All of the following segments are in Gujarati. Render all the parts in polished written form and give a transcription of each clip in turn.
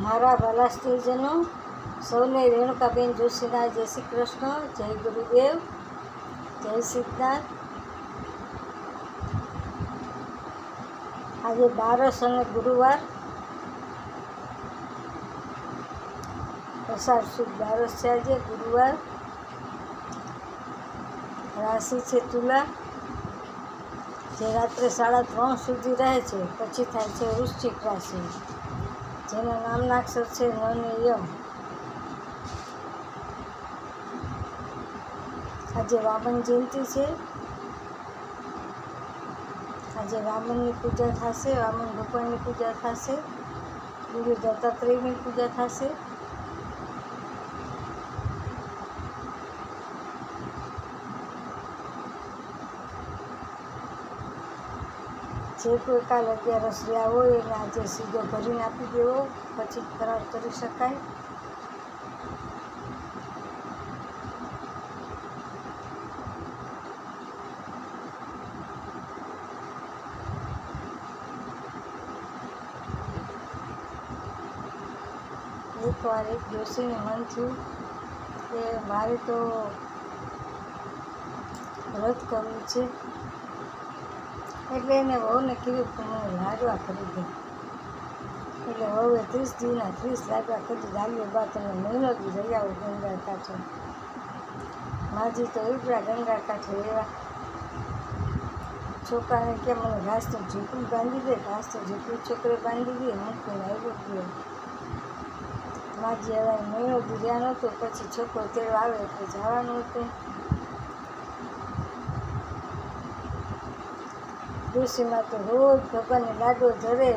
મારા વાલા સ્ત્રીજનો, સૌને રેણુકાબેન જોશીના જય શ્રી કૃષ્ણ, જય ગુરુદેવ, જય સિદ્ધાર્થ. આજે 12 અને ગુરુવાર, અષાઢ સુદ 12 છે. આજે ગુરુવાર. રાશિ છે તુલા, જે રાત્રે 3:30 સુધી રહે છે. પછી થાય છે વૃશ્ચિક રાશિ, જેના નામના અક્ષર છે ન અને ય. આજે વામન જયંતિ છે. આજે વામનની પૂજા થશે, વામન ભગવાનની પૂજા થશે, ગુરુ દત્તાત્રેયની પૂજા થશે. જે કોઈ કાલ 11 રહ્યા હોય એને આજે સીધો ભરીને આપી દેવો, પછી ફરાર કરી શકાય. એકવાર એક ડોશીને મન થયું કે મારે તો વ્રત કરવું છે, એટલે એને વહુને કીધું કે મને લાડવા કરી દે. એટલે વહુએ 30 દીના 30 લાડવા કરી લાગ્યો. બા તમે મહિનો દી રહી આવો ગંગા કાંઠે. માજી તો ઉપરા ગંગા કાંઠે રહેવા. છોકરાને કે મને ઘાસનું ઝૂંપડું બાંધી દે. ઘાસનું ઝૂંપડું છોકરે બાંધી દે. મૂકીને આવ્યો ગયો. માજી હવે મહિનો દી રહ્યા નહોતો. પછી છોકરો તેડવા આવે એટલે જવાનું હતું. ડોશીમાં તો રોજ ભગવાનને લાડવો ધરે,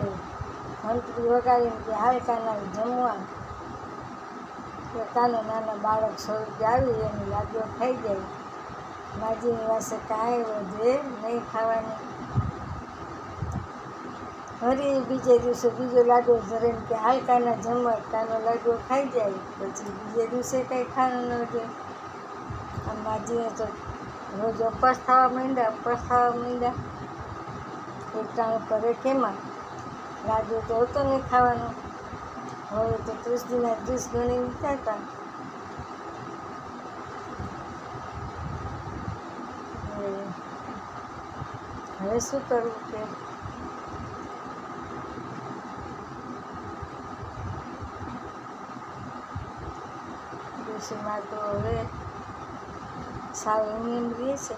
ઘંટડી વગાડીને કે હાલ કાના જમવા. કે કાનો નાના બાળક સ્વરૂપે આવી એને લાડવો ખાઈ જાય. માજીની પાસે કાંઈ વધે નહીં ખાવાની. ફરી બીજે દિવસે બીજો લાડવો ધરે ને કે હાલ કાના જમવા. કાનો લાડવો ખાઈ જાય. પછી બીજે દિવસે કંઈ ખાવાનું ન વધે. આ માજીને તો રોજ ઉપવાસ થવા માંડ્યા. એકટાણું કરે કેમાં? લાડવો તો હતો નહીં ખાવાનો. હવે તો 30 દીના 30 ગણી વિચારતા. હવે શું કરવું કે ડોશીમાં તો હવે સાવ એમ રહે છે.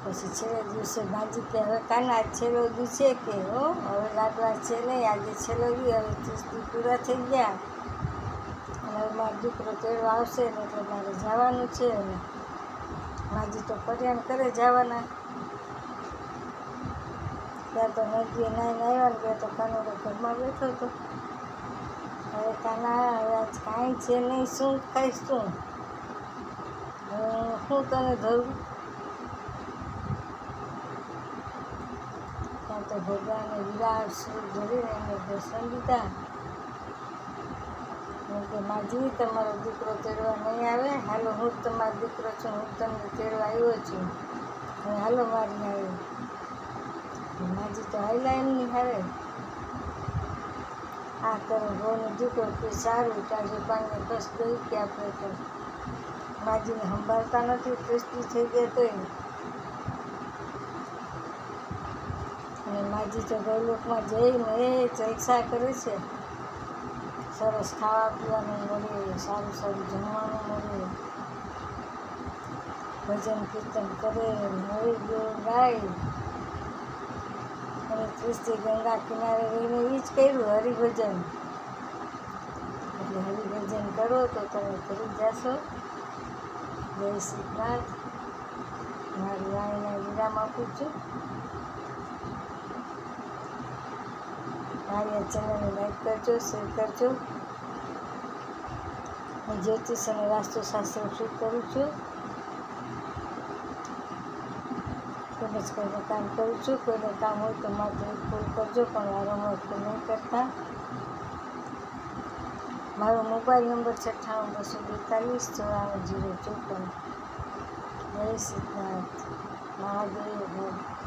પછી છેલ્લે દિવસે માજી કે હવે કાના છેલ્લો દી છે કે હવે લાડવા છે નહીં, આજે છેલ્લો દી. હવે 30 દી પૂરા થઈ ગયા અને હવે મારો દીકરો તેડવા આવશે ને એટલે મારે જવાનું છે. ને માજી તો પર્યાણ કરે જવાના. ત્યાં તો નદીએ નાઈને આવ્યા ને ત્યાં તો કાનો ઘરમાં બેઠો હતો. હવે કાના હવે આજ કાંઈ છે નહીં, શું ખાઈશ તું? હું તને ધરું? તો ભગવાને વિરાટ સ્વરૂપ ધરીને એને દર્શન દીધા. કે માજી તમારો દીકરો તેડવા નહીં આવે, હાલો હું જ તમારો દીકરો છું, હું તમને તેડવા આવ્યો છું, હવે હાલો મારી આવે. માજી તો હાલ્યા એમની હારે. આ કરો બહુનો દીકરો કે સારું તાજે પાણીને બસ દઈ કે આપણે તો માજીને સંભાળતા નથી. 30 થઈ ગયા તોય. અને માજી તો ગૌલોકમાં જઈને જલસા કરે છે. સરસ ખાવા પીવાનું મળે, સારું સારું જમવાનું મળે, ભજન કીર્તન કરે, નવરીઓ ગાય. અને 30 ગંગા કિનારે રહીને એ જ કર્યું હરિભજન. એટલે હરિભજન કરો તો તમે કરી જશો. જય સિદ્ધાર્થ. મારી વાણીને વિરામ આપું છું. મારી આ ચેનલને લાઈક કરજો, શેર કરજો. હું જ્યોતિષ અને વાસ્તુશાસ્ત્ર શીખ કરું છું. તેમજ કોઈને કામ કરું છું. કોઈને કામ હોય તો માત્ર એક કોલ કરજો, પણ વારંવાર કોલ નહીં કરતા. મારો મોબાઈલ નંબર 98 242 94 054. જય સિદ્ધાર્થ. મહાદેવ.